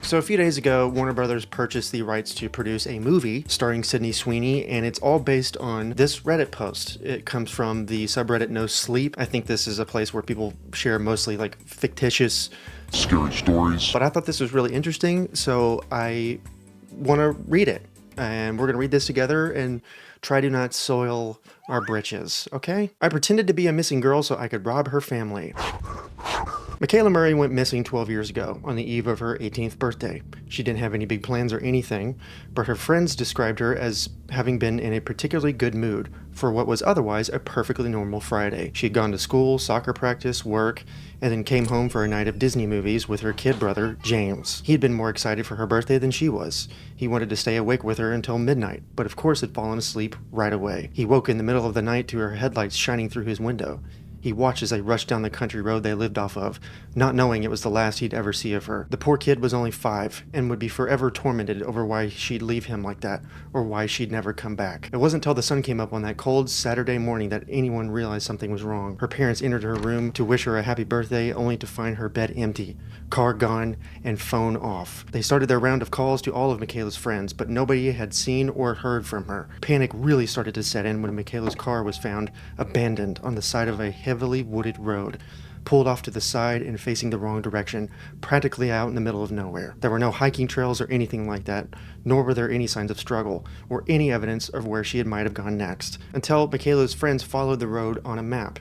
So a few days ago, Warner Brothers purchased the rights to produce a movie starring Sydney Sweeney, and it's all based on this Reddit post. It comes from the subreddit No Sleep. I think this is a place where people share mostly like fictitious scary stories. But I thought this was really interesting, so I want to read it. And we're going to read this together and try to not soil our britches, okay? I pretended to be a missing girl so I could rob her family. Michaela Murray went missing 12 years ago, on the eve of her 18th birthday. She didn't have any big plans or anything, but her friends described her as having been in a particularly good mood for what was otherwise a perfectly normal Friday. She had gone to school, soccer practice, work, and then came home for a night of Disney movies with her kid brother, James. He had been more excited for her birthday than she was. He wanted to stay awake with her until midnight, but of course had fallen asleep right away. He woke in the middle of the night to her headlights shining through his window. He watched as they rushed down the country road they lived off of, not knowing it was the last he'd ever see of her. The poor kid was only 5, and would be forever tormented over why she'd leave him like that, or why she'd never come back. It wasn't until the sun came up on that cold Saturday morning that anyone realized something was wrong. Her parents entered her room to wish her a happy birthday, only to find her bed empty, car gone, and phone off. They started their round of calls to all of Michaela's friends, but nobody had seen or heard from her. Panic really started to set in when Michaela's car was found abandoned on the side of a heavily wooded road, pulled off to the side and facing the wrong direction, practically out in the middle of nowhere. There were no hiking trails or anything like that, nor were there any signs of struggle, or any evidence of where she might have gone next, until Michaela's friends followed the road on a map.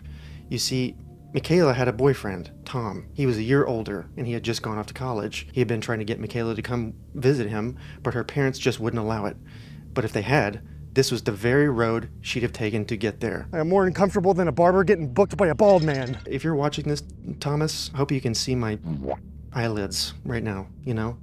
You see, Michaela had a boyfriend, Tom. He was a year older, and he had just gone off to college. He had been trying to get Michaela to come visit him, but her parents just wouldn't allow it. But if they had, this was the very road she'd have taken to get there. I am more uncomfortable than a barber getting booked by a bald man. If you're watching this, Thomas, I hope you can see my eyelids right now, you know?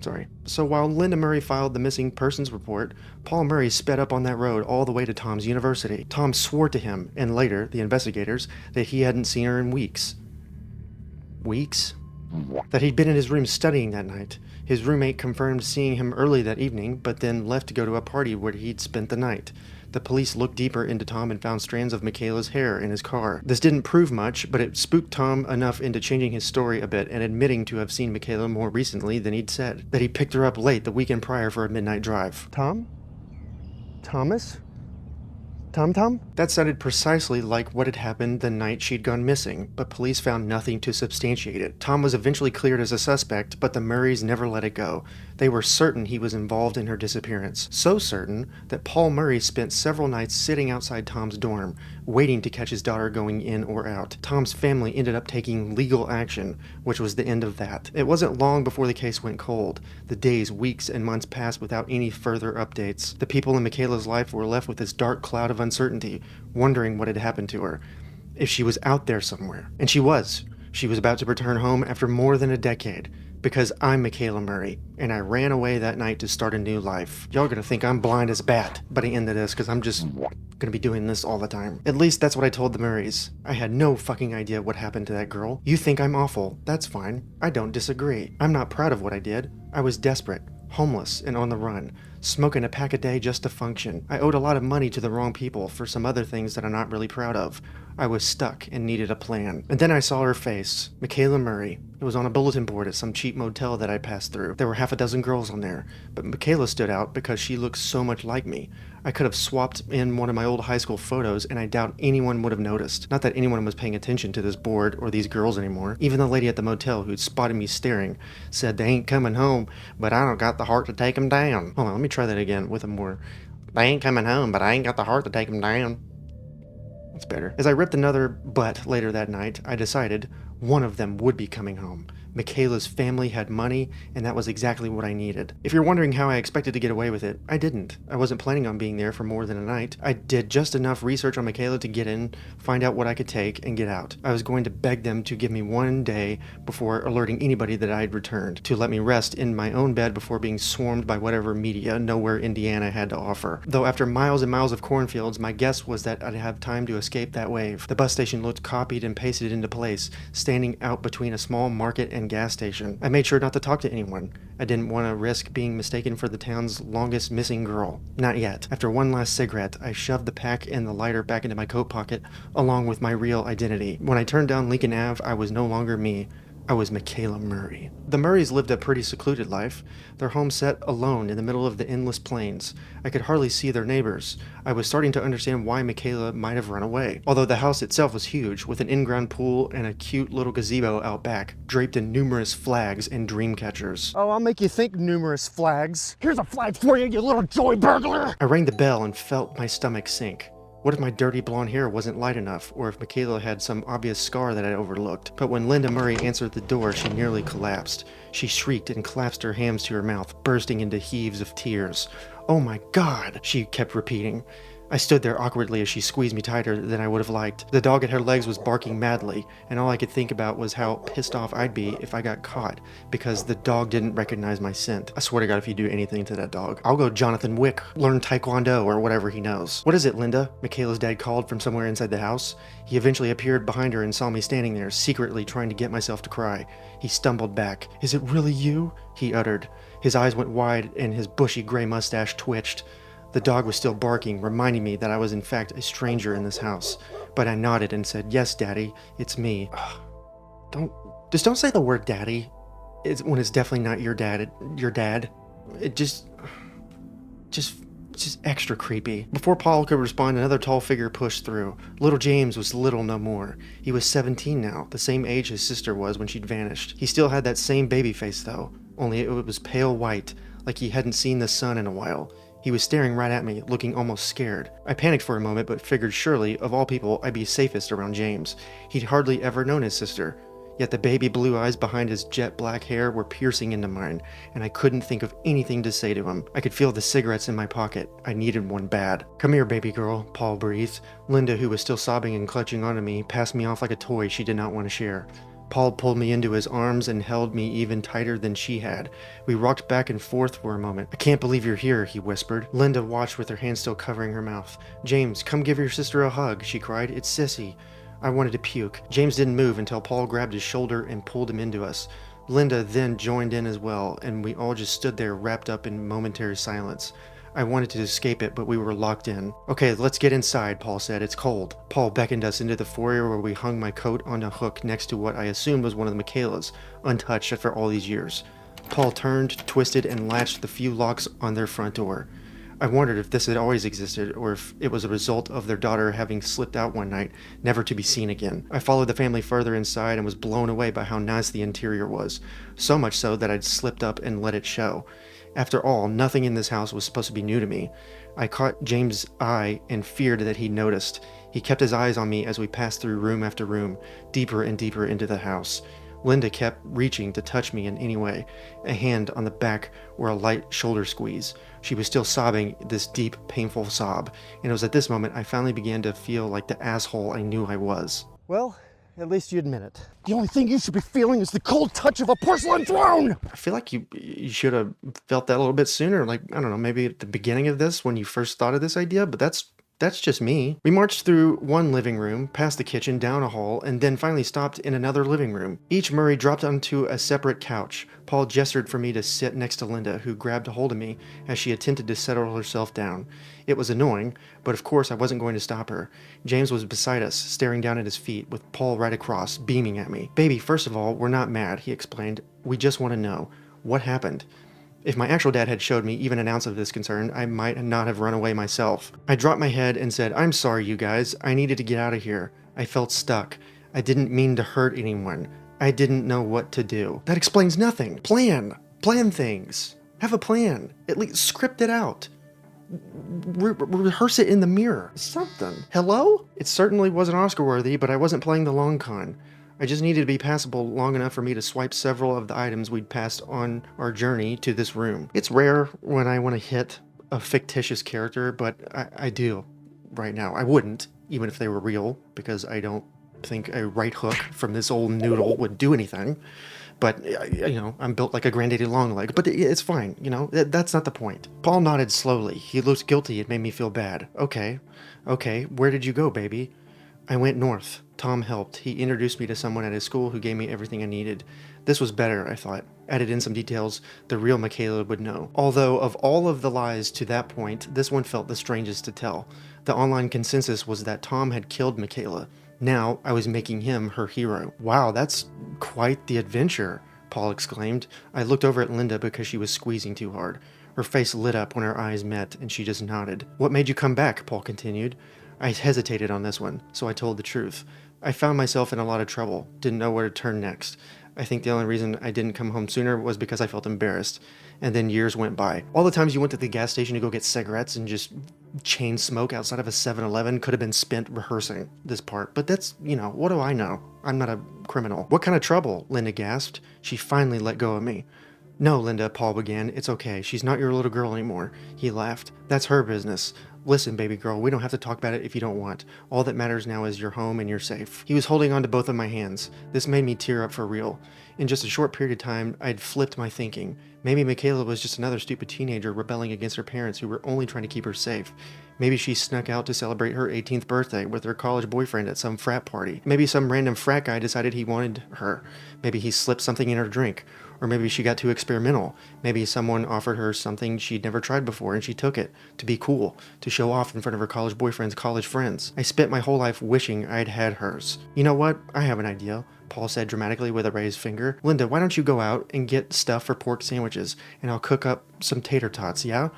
Sorry. So while Linda Murray filed the missing persons report, Paul Murray sped up on that road all the way to Tom's university. Tom swore to him, and later, the investigators, that he hadn't seen her in weeks. Weeks? That he'd been in his room studying that night. His roommate confirmed seeing him early that evening, but then left to go to a party where he'd spent the night. The police looked deeper into Tom and found strands of Michaela's hair in his car. This didn't prove much, but it spooked Tom enough into changing his story a bit and admitting to have seen Michaela more recently than he'd said. That he picked her up late the weekend prior for a midnight drive. Tom? Thomas? Tom? That sounded precisely like what had happened the night she'd gone missing, but police found nothing to substantiate it. Tom was eventually cleared as a suspect, but the Murrays never let it go. They were certain he was involved in her disappearance. So certain that Paul Murray spent several nights sitting outside Tom's dorm, waiting to catch his daughter going in or out. Tom's family ended up taking legal action, which was the end of that. It wasn't long before the case went cold. The days, weeks, and months passed without any further updates. The people in Michaela's life were left with this dark cloud of uncertainty, wondering what had happened to her, if she was out there somewhere. And she was. She was about to return home after more than a decade, because I'm Michaela Murray, and I ran away that night to start a new life. Y'all are gonna think I'm blind as a bat by the end of this, because I'm just gonna be doing this all the time. At least that's what I told the Murrays. I had no fucking idea what happened to that girl. You think I'm awful. That's fine. I don't disagree. I'm not proud of what I did. I was desperate, homeless, and on the run, smoking a pack a day just to function. I owed a lot of money to the wrong people for some other things that I'm not really proud of. I was stuck and needed a plan. And then I saw her face, Michaela Murray. It was on a bulletin board at some cheap motel that I passed through. There were half a dozen girls on there, but Michaela stood out because she looked so much like me. I could have swapped in one of my old high school photos, and I doubt anyone would have noticed. Not that anyone was paying attention to this board or these girls anymore. Even the lady at the motel who'd spotted me staring said they ain't coming home, but I don't got the heart to take 'em down. Hold on, let me try that again with a more, they ain't coming home, but I ain't got the heart to take 'em down. That's better. As I ripped another butt later that night, I decided one of them would be coming home. Michaela's family had money, and that was exactly what I needed. If you're wondering how I expected to get away with it, I didn't. I wasn't planning on being there for more than a night. I did just enough research on Michaela to get in, find out what I could take, and get out. I was going to beg them to give me one day before alerting anybody that I had returned, to let me rest in my own bed before being swarmed by whatever media Nowhere, Indiana had to offer. Though after miles and miles of cornfields, my guess was that I'd have time to escape that wave. The bus station looked copied and pasted into place, standing out between a small market and gas station. I made sure not to talk to anyone. I didn't want to risk being mistaken for the town's longest missing girl. Not yet. After one last cigarette, I shoved the pack and the lighter back into my coat pocket, along with my real identity. When I turned down Lincoln Ave, I was no longer me. I was Michaela Murray. The Murrays lived a pretty secluded life, their home set alone in the middle of the endless plains. I could hardly see their neighbors. I was starting to understand why Michaela might have run away. Although the house itself was huge, with an in-ground pool and a cute little gazebo out back, draped in numerous flags and dream catchers. Oh, I'll make you think, numerous flags. Here's a flag for you, you little joy burglar! I rang the bell and felt my stomach sink. What if my dirty blonde hair wasn't light enough, or if Michaela had some obvious scar that I overlooked? But when Linda Murray answered the door, she nearly collapsed. She shrieked and clasped her hands to her mouth, bursting into heaves of tears. "Oh my God," she kept repeating. I stood there awkwardly as she squeezed me tighter than I would have liked. The dog at her legs was barking madly, and all I could think about was how pissed off I'd be if I got caught, because the dog didn't recognize my scent. I swear to God, if you do anything to that dog, I'll go Jonathan Wick, learn Taekwondo or whatever he knows. "What is it, Linda?" Michaela's dad called from somewhere inside the house. He eventually appeared behind her and saw me standing there, secretly trying to get myself to cry. He stumbled back. "Is it really you?" he uttered. His eyes went wide and his bushy gray mustache twitched. The dog was still barking, reminding me that I was in fact a stranger in this house. But I nodded and said, "Yes, Daddy, it's me." Don't say the word Daddy. When it's definitely not your dad. It just extra creepy. Before Paul could respond, another tall figure pushed through. Little James was little no more. He was 17 now, the same age his sister was when she'd vanished. He still had that same baby face though, only it was pale white, like he hadn't seen the sun in a while. He was staring right at me, looking almost scared. I panicked for a moment, but figured surely, of all people, I'd be safest around James. He'd hardly ever known his sister. Yet the baby blue eyes behind his jet black hair were piercing into mine, and I couldn't think of anything to say to him. I could feel the cigarettes in my pocket. I needed one bad. "Come here, baby girl," Paul breathed. Linda, who was still sobbing and clutching onto me, passed me off like a toy she did not want to share. Paul pulled me into his arms and held me even tighter than she had. We rocked back and forth for a moment. "I can't believe you're here," he whispered. Linda watched with her hand still covering her mouth. "James, come give your sister a hug," she cried. "It's Sissy." I wanted to puke. James didn't move until Paul grabbed his shoulder and pulled him into us. Linda then joined in as well, and we all just stood there wrapped up in momentary silence. I wanted to escape it, but we were locked in. "Okay, let's get inside," Paul said. "It's cold." Paul beckoned us into the foyer where we hung my coat on a hook next to what I assumed was one of the Michaelas, untouched after all these years. Paul turned, twisted, and latched the few locks on their front door. I wondered if this had always existed, or if it was a result of their daughter having slipped out one night, never to be seen again. I followed the family further inside and was blown away by how nice the interior was, so much so that I'd slipped up and let it show. After all, nothing in this house was supposed to be new to me. I caught James' eye and feared that he noticed. He kept his eyes on me as we passed through room after room, deeper and deeper into the house. Linda kept reaching to touch me in any way, a hand on the back or a light shoulder squeeze. She was still sobbing this deep, painful sob, and it was at this moment I finally began to feel like the asshole I knew I was. Well, at least you admit it. The only thing you should be feeling is the cold touch of a porcelain throne! I feel like you should have felt that a little bit sooner, like, I don't know, maybe at the beginning of this when you first thought of this idea, but that's just me. We marched through one living room, past the kitchen, down a hall, and then finally stopped in another living room. Each Murray dropped onto a separate couch. Paul gestured for me to sit next to Linda, who grabbed a hold of me as she attempted to settle herself down. It was annoying, but of course I wasn't going to stop her. James was beside us, staring down at his feet, with Paul right across, beaming at me. "Baby, first of all, we're not mad," he explained. "We just want to know. What happened?" If my actual dad had showed me even an ounce of this concern, I might not have run away myself. I dropped my head and said, "I'm sorry, you guys. I needed to get out of here. I felt stuck. I didn't mean to hurt anyone. I didn't know what to do." That explains nothing. Plan things. Have a plan. At least script it out. Rehearse it in the mirror. Something. Hello? It certainly wasn't Oscar-worthy, but I wasn't playing the long con. I just needed to be passable long enough for me to swipe several of the items we'd passed on our journey to this room. It's rare when I want to hit a fictitious character, but I do right now. I wouldn't, even if they were real, because I don't think a right hook from this old noodle would do anything. But, I'm built like a granddaddy longleg. But it's fine, that's not the point. Paul nodded slowly. He looked guilty. It made me feel bad. Okay, where did you go, baby? I went north. Tom helped. He introduced me to someone at his school who gave me everything I needed. This was better, I thought. Added in some details the real Michaela would know. Although of all of the lies to that point, this one felt the strangest to tell. The online consensus was that Tom had killed Michaela. Now I was making him her hero. Wow, that's quite the adventure, Paul exclaimed. I looked over at Linda because she was squeezing too hard. Her face lit up when our eyes met, and she just nodded. What made you come back? Paul continued. I hesitated on this one, so I told the truth. I found myself in a lot of trouble, didn't know where to turn next. I think the only reason I didn't come home sooner was because I felt embarrassed. And then years went by. All the times you went to the gas station to go get cigarettes and just chain smoke outside of a 7-Eleven could have been spent rehearsing this part. But that's, what do I know? I'm not a criminal. What kind of trouble? Linda gasped. She finally let go of me. No, Linda, Paul began. It's okay. She's not your little girl anymore. He laughed. That's her business. Listen, baby girl, we don't have to talk about it if you don't want. All that matters now is you're home and you're safe. He was holding on to both of my hands. This made me tear up for real. In just a short period of time, I'd flipped my thinking. Maybe Michaela was just another stupid teenager rebelling against her parents who were only trying to keep her safe. Maybe she snuck out to celebrate her 18th birthday with her college boyfriend at some frat party. Maybe some random frat guy decided he wanted her. Maybe he slipped something in her drink. Or maybe she got too experimental. Maybe someone offered her something she'd never tried before and she took it, to be cool, to show off in front of her college boyfriend's college friends. I spent my whole life wishing I'd had hers. You know what? I have an idea, Paul said dramatically with a raised finger. Linda, why don't you go out and get stuff for pork sandwiches, and I'll cook up some tater tots, yeah?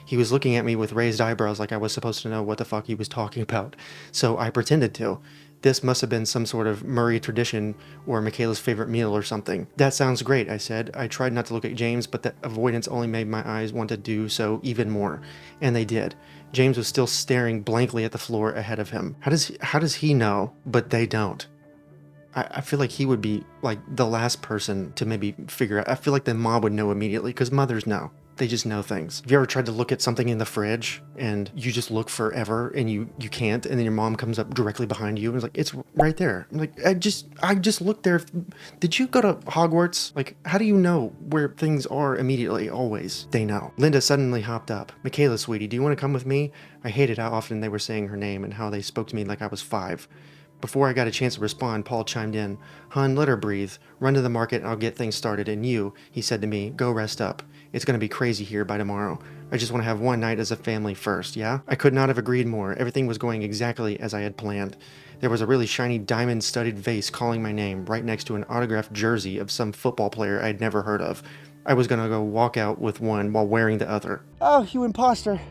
He was looking at me with raised eyebrows like I was supposed to know what the fuck he was talking about, so I pretended to. This must have been some sort of Murray tradition or Michaela's favorite meal or something. That sounds great, I said. I tried not to look at James, but that avoidance only made my eyes want to do so even more. And they did. James was still staring blankly at the floor ahead of him. How does he know, but they don't? I feel like he would be like the last person to maybe figure out. I feel like the mom would know immediately because mothers know. They just know things. Have you ever tried to look at something in the fridge and you just look forever and you can't, and then your mom comes up directly behind you and is like, it's right there. I'm like, I just looked there. Did you go to Hogwarts? Like, how do you know where things are immediately, always? They know. Linda suddenly hopped up. Michaela, sweetie, do you want to come with me? I hated how often they were saying her name and how they spoke to me like I was 5. Before I got a chance to respond, Paul chimed in. Hun, let her breathe. Run to the market and I'll get things started. And you, he said to me, go rest up. It's going to be crazy here by tomorrow. I just want to have one night as a family first, yeah? I could not have agreed more. Everything was going exactly as I had planned. There was a really shiny diamond-studded vase calling my name right next to an autographed jersey of some football player I'd never heard of. I was going to go walk out with one while wearing the other. Oh, you imposter.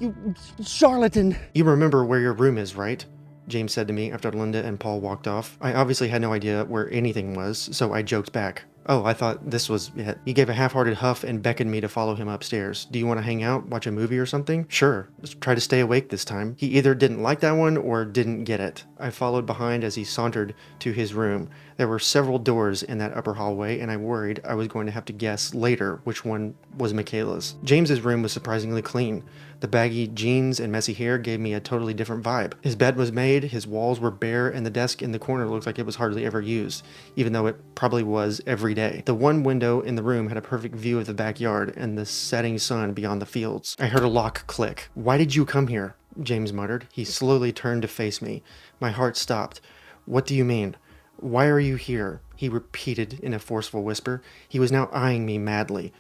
You charlatan. You remember where your room is, right? James said to me after Linda and Paul walked off. I obviously had no idea where anything was, so I joked back. Oh, I thought this was it. He gave a half-hearted huff and beckoned me to follow him upstairs. Do you want to hang out, watch a movie or something? Sure. Let's try to stay awake this time. He either didn't like that one or didn't get it. I followed behind as he sauntered to his room. There were several doors in that upper hallway, and I worried I was going to have to guess later which one was Michaela's. James's room was surprisingly clean. The baggy jeans and messy hair gave me a totally different vibe. His bed was made, his walls were bare, and the desk in the corner looked like it was hardly ever used, even though it probably was every day. The one window in the room had a perfect view of the backyard and the setting sun beyond the fields. I heard a lock click. Why did you come here? James muttered. He slowly turned to face me. My heart stopped. What do you mean? Why are you here? He repeated in a forceful whisper. He was now eyeing me madly.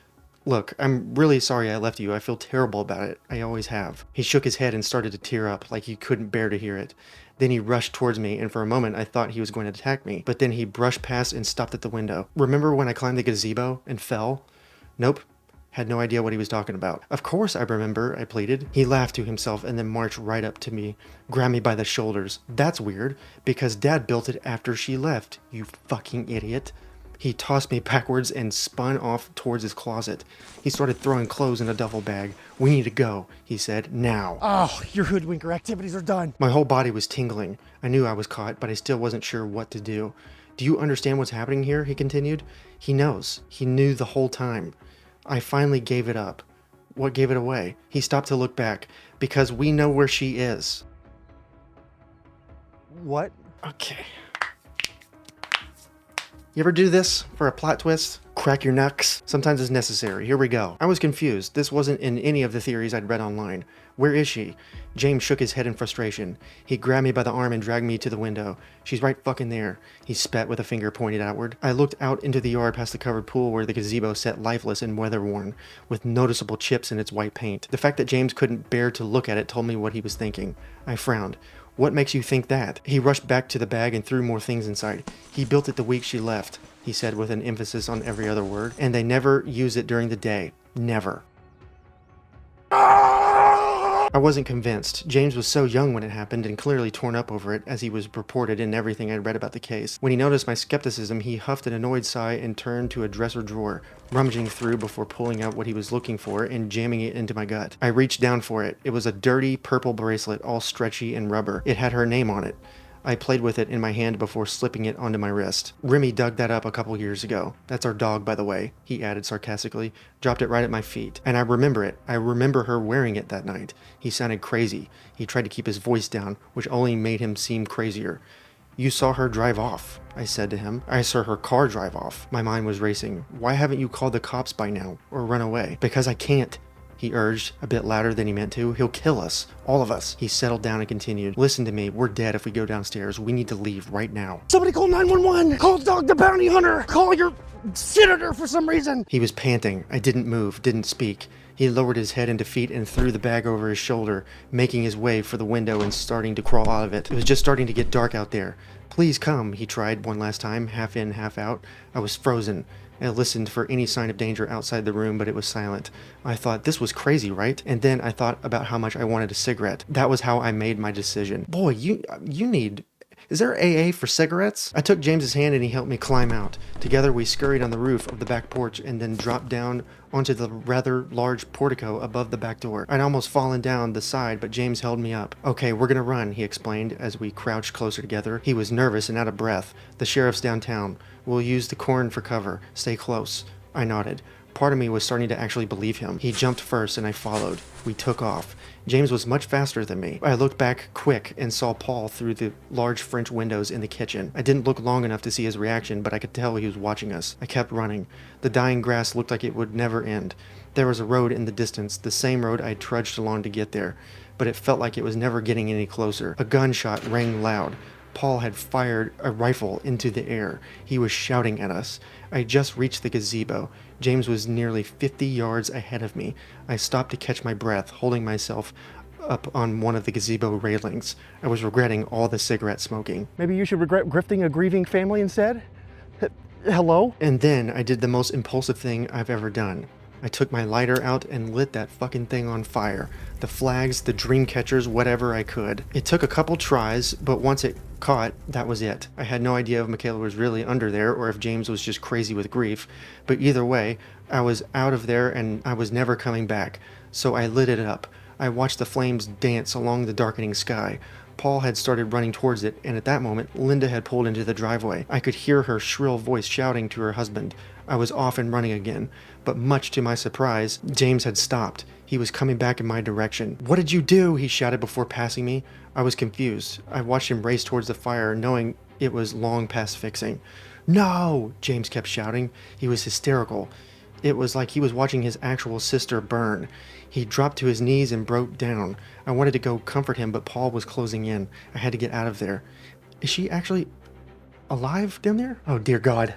Look, I'm really sorry I left you. I feel terrible about it. I always have. He shook his head and started to tear up, like he couldn't bear to hear it. Then he rushed towards me, and for a moment I thought he was going to attack me. But then he brushed past and stopped at the window. Remember when I climbed the gazebo and fell? Nope. Had no idea what he was talking about. Of course I remember, I pleaded. He laughed to himself and then marched right up to me, grabbed me by the shoulders. That's weird, because Dad built it after she left, you fucking idiot. He tossed me backwards and spun off towards his closet. He started throwing clothes in a duffel bag. We need to go, he said, now. Oh, your hoodwinker activities are done. My whole body was tingling. I knew I was caught, but I still wasn't sure what to do. Do you understand what's happening here? He continued. He knows. He knew the whole time. I finally gave it up. What gave it away? He stopped to look back. Because we know where she is. What? Okay. You ever do this for a plot twist? Crack your knucks? Sometimes it's necessary. Here we go. I was confused. This wasn't in any of the theories I'd read online. Where is she? James shook his head in frustration. He grabbed me by the arm and dragged me to the window. She's right fucking there. He spat with a finger pointed outward. I looked out into the yard past the covered pool where the gazebo sat lifeless and weather-worn, with noticeable chips in its white paint. The fact that James couldn't bear to look at it told me what he was thinking. I frowned. What makes you think that? He rushed back to the bag and threw more things inside. He built it the week she left, he said with an emphasis on every other word. And they never use it during the day. Never. I wasn't convinced. James was so young when it happened and clearly torn up over it, as he was reported in everything I'd read about the case. When he noticed my skepticism, he huffed an annoyed sigh and turned to a dresser drawer, rummaging through before pulling out what he was looking for and jamming it into my gut. I reached down for it. It was a dirty purple bracelet, all stretchy and rubber. It had her name on it. I played with it in my hand before slipping it onto my wrist. Remy dug that up a couple years ago. That's our dog, by the way, he added sarcastically. Dropped it right at my feet. And I remember it. I remember her wearing it that night. He sounded crazy. He tried to keep his voice down, which only made him seem crazier. You saw her drive off, I said to him. I saw her car drive off. My mind was racing. Why haven't you called the cops by now? Or run away? Because I can't, he urged, a bit louder than he meant to. He'll kill us. All of us. He settled down and continued. Listen to me. We're dead if we go downstairs. We need to leave right now. Somebody call 911! Call Dog the Bounty Hunter! Call your senator for some reason! He was panting. I didn't move, didn't speak. He lowered his head in defeat and threw the bag over his shoulder, making his way for the window and starting to crawl out of it. It was just starting to get dark out there. Please come, he tried one last time, half in, half out. I was frozen. I listened for any sign of danger outside the room, but it was silent. I thought, this was crazy, right? And then I thought about how much I wanted a cigarette. That was how I made my decision. Boy, you need... Is there AA for cigarettes? I took James's hand and he helped me climb out. Together we scurried on the roof of the back porch and then dropped down onto the rather large portico above the back door. I'd almost fallen down the side, but James held me up. Okay, we're gonna run, he explained as we crouched closer together. He was nervous and out of breath. The sheriff's downtown. We'll use the corn for cover. Stay close. I nodded. Part of me was starting to actually believe him. He jumped first and I followed. We took off. James was much faster than me. I looked back quick and saw Paul through the large French windows in the kitchen. I didn't look long enough to see his reaction, but I could tell he was watching us. I kept running. The dying grass looked like it would never end. There was a road in the distance, the same road I trudged along to get there, but it felt like it was never getting any closer. A gunshot rang loud. Paul had fired a rifle into the air. He was shouting at us. I just reached the gazebo. James was nearly 50 yards ahead of me. I stopped to catch my breath, holding myself up on one of the gazebo railings. I was regretting all the cigarette smoking. Maybe you should regret grifting a grieving family instead? Hello? And then I did the most impulsive thing I've ever done. I took my lighter out and lit that fucking thing on fire. The flags, the dream catchers, whatever I could. It took a couple tries, but once it caught, that was it. I had no idea if Michaela was really under there or if James was just crazy with grief. But either way, I was out of there and I was never coming back. So I lit it up. I watched the flames dance along the darkening sky. Paul had started running towards it, and at that moment, Linda had pulled into the driveway. I could hear her shrill voice shouting to her husband. I was off and running again, but much to my surprise, James had stopped. He was coming back in my direction. What did you do? He shouted before passing me. I was confused. I watched him race towards the fire, knowing it was long past fixing. No! James kept shouting. He was hysterical. It was like he was watching his actual sister burn. He dropped to his knees and broke down. I wanted to go comfort him, but Paul was closing in. I had to get out of there. Is she actually alive down there? Oh, dear God.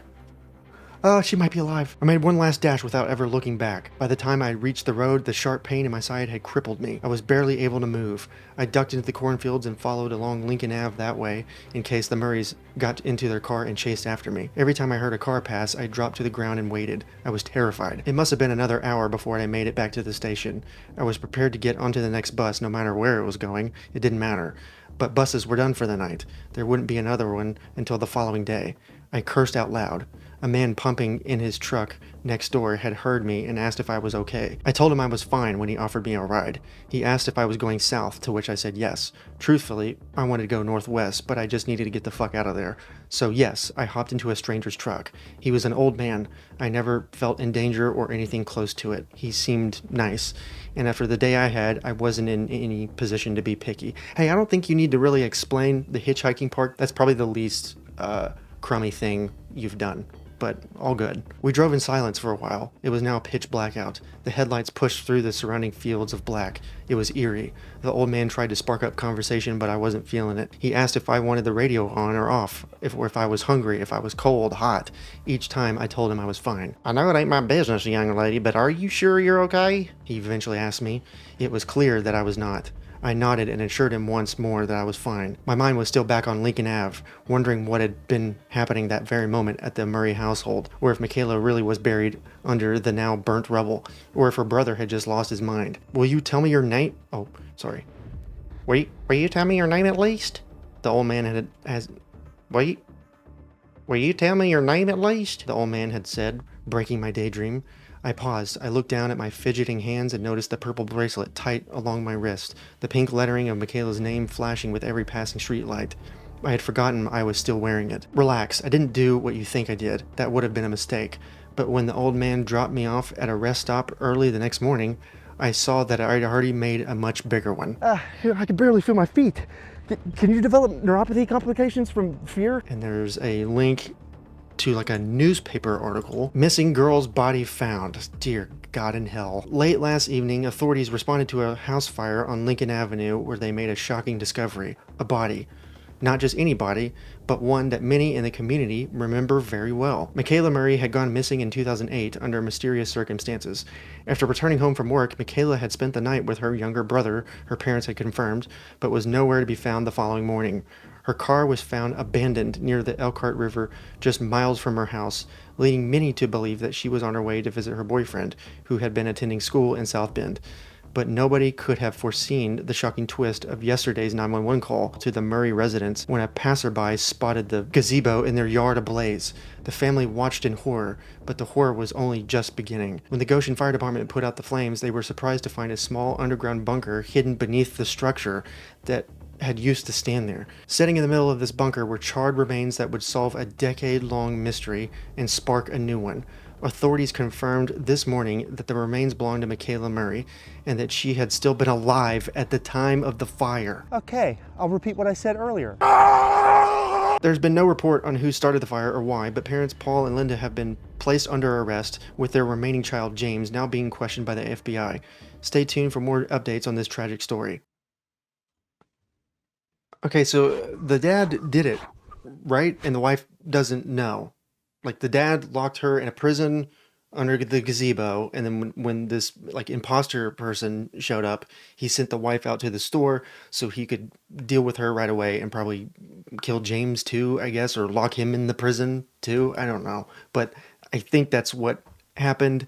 She might be alive. I made one last dash without ever looking back. By the time I reached the road, the sharp pain in my side had crippled me. I was barely able to move. I ducked into the cornfields and followed along Lincoln Ave that way, in case the Murrays got into their car and chased after me. Every time I heard a car pass, I dropped to the ground and waited. I was terrified. It must have been another hour before I made it back to the station. I was prepared to get onto the next bus, no matter where it was going. It didn't matter. But buses were done for the night. There wouldn't be another one until the following day. I cursed out loud. A man pumping in his truck next door had heard me and asked if I was okay. I told him I was fine when he offered me a ride. He asked if I was going south, to which I said yes. Truthfully, I wanted to go northwest, but I just needed to get the fuck out of there. So yes, I hopped into a stranger's truck. He was an old man. I never felt in danger or anything close to it. He seemed nice. And after the day I had, I wasn't in any position to be picky. Hey, I don't think you need to really explain the hitchhiking part. That's probably the least crummy thing you've done. But all good. We drove in silence for a while. It was now pitch black out. The headlights pushed through the surrounding fields of black. It was eerie. The old man tried to spark up conversation, but I wasn't feeling it. He asked if I wanted the radio on or off, if I was hungry, if I was cold, hot. Each time I told him I was fine. I know it ain't my business, young lady, but are you sure you're okay? He eventually asked me. It was clear that I was not. I nodded and assured him once more that I was fine. My mind was still back on Lincoln Ave, wondering what had been happening that very moment at the Murray household, or if Michaela really was buried under the now burnt rubble, or if her brother had just lost his mind. Will you tell me your name? Oh, sorry. Will you tell me your name at least? The old man Will you tell me your name at least? The old man had said, breaking my daydream. I paused. I looked down at my fidgeting hands and noticed the purple bracelet tight along my wrist, the pink lettering of Michaela's name flashing with every passing street light. I had forgotten I was still wearing it. Relax, I didn't do what you think I did. That would have been a mistake. But when the old man dropped me off at a rest stop early the next morning, I saw that I'd already made a much bigger one. I can barely feel my feet. Can you develop neuropathy complications from fear? And there's a link to like a newspaper article. Missing girl's body found. Dear God in hell. Late last evening, authorities responded to a house fire on Lincoln Avenue where they made a shocking discovery. A body. Not just any body, but one that many in the community remember very well. Michaela Murray had gone missing in 2008 under mysterious circumstances. After returning home from work, Michaela had spent the night with her younger brother, her parents had confirmed, but was nowhere to be found the following morning. Her car was found abandoned near the Elkhart River, just miles from her house, leading many to believe that she was on her way to visit her boyfriend, who had been attending school in South Bend. But nobody could have foreseen the shocking twist of yesterday's 911 call to the Murray residence when a passerby spotted the gazebo in their yard ablaze. The family watched in horror, but the horror was only just beginning. When the Goshen Fire Department put out the flames, they were surprised to find a small underground bunker hidden beneath the structure that had used to stand there. Sitting in the middle of this bunker were charred remains that would solve a decade-long mystery and spark a new one. Authorities confirmed this morning that the remains belonged to Michaela Murray and that she had still been alive at the time of the fire. Okay, I'll repeat what I said earlier. There's been no report on who started the fire or why, but parents Paul and Linda have been placed under arrest, with their remaining child James now being questioned by the FBI. Stay tuned for more updates on this tragic story. Okay, so the dad did it, right? And the wife doesn't know. Like, the dad locked her in a prison under the gazebo, and then when this like imposter person showed up, he sent the wife out to the store so he could deal with her right away and probably kill James too, I guess, or lock him in the prison too. I don't know, but I think that's what happened.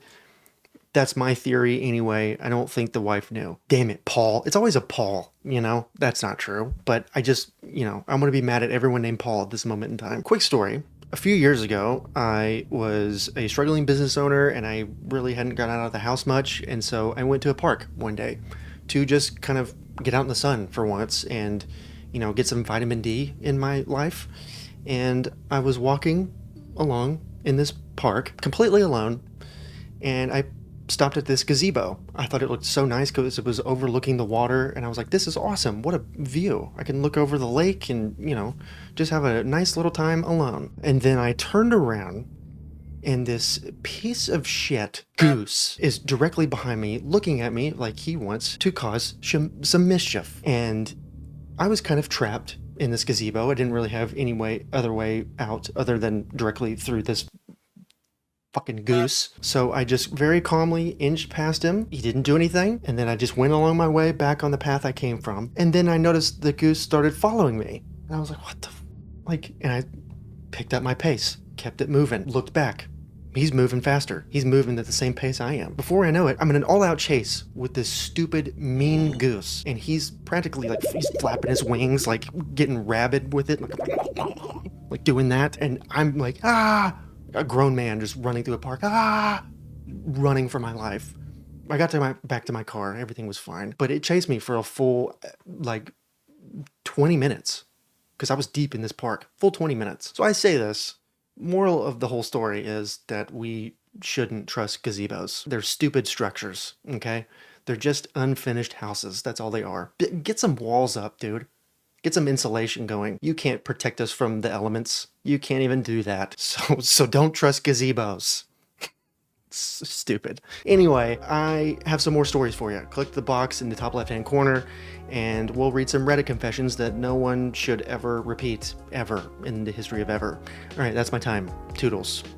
That's my theory anyway. I don't think the wife knew. Damn it, Paul. It's always a Paul, you know? That's not true. But I just, I'm going to be mad at everyone named Paul at this moment in time. Quick story. A few years ago, I was a struggling business owner and I really hadn't gotten out of the house much. And so I went to a park one day to just kind of get out in the sun for once and, get some vitamin D in my life. And I was walking along in this park completely alone, and I stopped at this gazebo. I thought it looked so nice because it was overlooking the water, and I was like, this is awesome. What a view. I can look over the lake and, just have a nice little time alone. And then I turned around, and this piece of shit goose is directly behind me, looking at me like he wants to cause some mischief. And I was kind of trapped in this gazebo. I didn't really have any other way out other than directly through this fucking goose. So I just very calmly inched past him. He didn't do anything. And then I just went along my way back on the path I came from. And then I noticed the goose started following me. And I was like, what the and I picked up my pace, kept it moving, looked back. He's moving faster. He's moving at the same pace I am. Before I know it, I'm in an all-out chase with this stupid, mean goose. And he's practically he's flapping his wings, getting rabid with it, like doing that. And I'm like, ah! A grown man just running through a park, running for my life. I got back to my car, everything was fine. But it chased me for a full, 20 minutes. Because I was deep in this park, full 20 minutes. So I say this, moral of the whole story is that we shouldn't trust gazebos. They're stupid structures, okay? They're just unfinished houses, that's all they are. Get some walls up, dude. Get some insulation going. You can't protect us from the elements. You can't even do that. So don't trust gazebos. It's stupid. Anyway, I have some more stories for you. Click the box in the top left-hand corner, and we'll read some Reddit confessions that no one should ever repeat, ever, in the history of ever. All right, that's my time. Toodles.